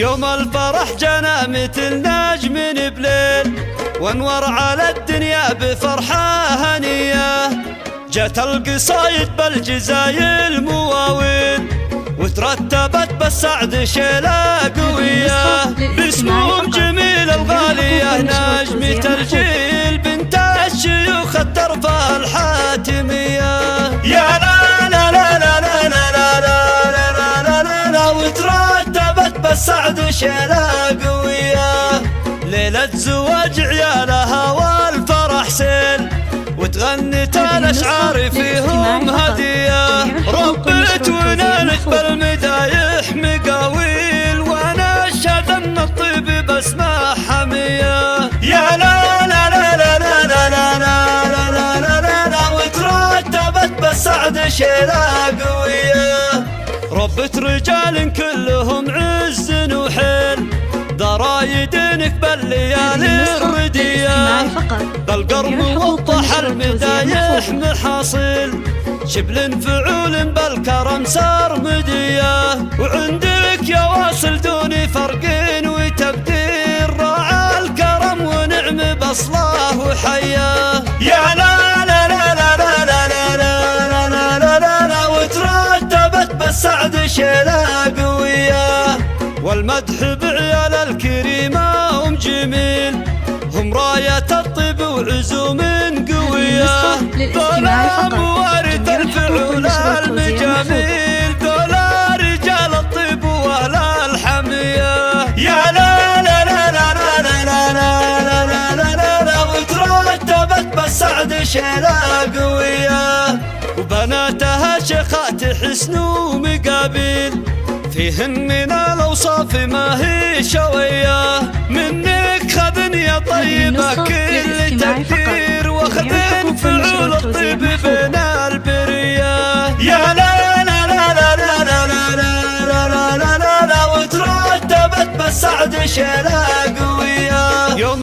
يوم الفرح جانا مثل نجم بليل، وانور على الدنيا بفرحة هنية. جت القصايد بالجزايل مواويل، وترتبت بالسعد شيلة قوية. باسمهم جميل الغالية نجمة الجيل، بنت الشيوخ الترفة الحاتمية. يا لا لا لا لا لا لا لا لا لا لا لا، وترتبت بالسعد شيلة قوية. ليلة زواج عيالها والفرح سيل، وتغنت الأشعار فيهم هدية. ربت ونالت بالمدايح مقاويل، وانا اشهد ان الطيب باسمه حمية. يا لا لا لا لا لا لا لا لا لا لا لا لا، وترتبت بالسعد شيلة قوية. ربت رجال كلهم عز وحيل، ضرايدنك بالليالي الردية. بالقرم وضح المدايح محاصيل، شبل فعول بالكرم سرمدية. وعندك يا واصل دون فرق وتبدير، راعى الكرم ونعم بصله وحياه. يا لا لا لا لا لا لا لا لا لا لا لا، وترتبت بالسعد شيلة قوية. والمدح بعيال الكريمة هم جميل، هم راية الطيب وعزوم قوية. ذولا موارد الفعول المجاميل، ذولا رجال الطيب واهل الحمية. يا لا لا لا لا لا لا لا لا لا لا لا، وترتبت بالسعد شيلة قوية. وبناتها شيخات حسن ومقابيل، فيهن من الأوصاف ما هي شوية. منك خذن يا طيبة كل تقدير، واخذن فعول الطيب بين البرية. يا لا لا لا لا لا لا لا لا لا لا لا، وترتبت بالسعد شيلة قوية.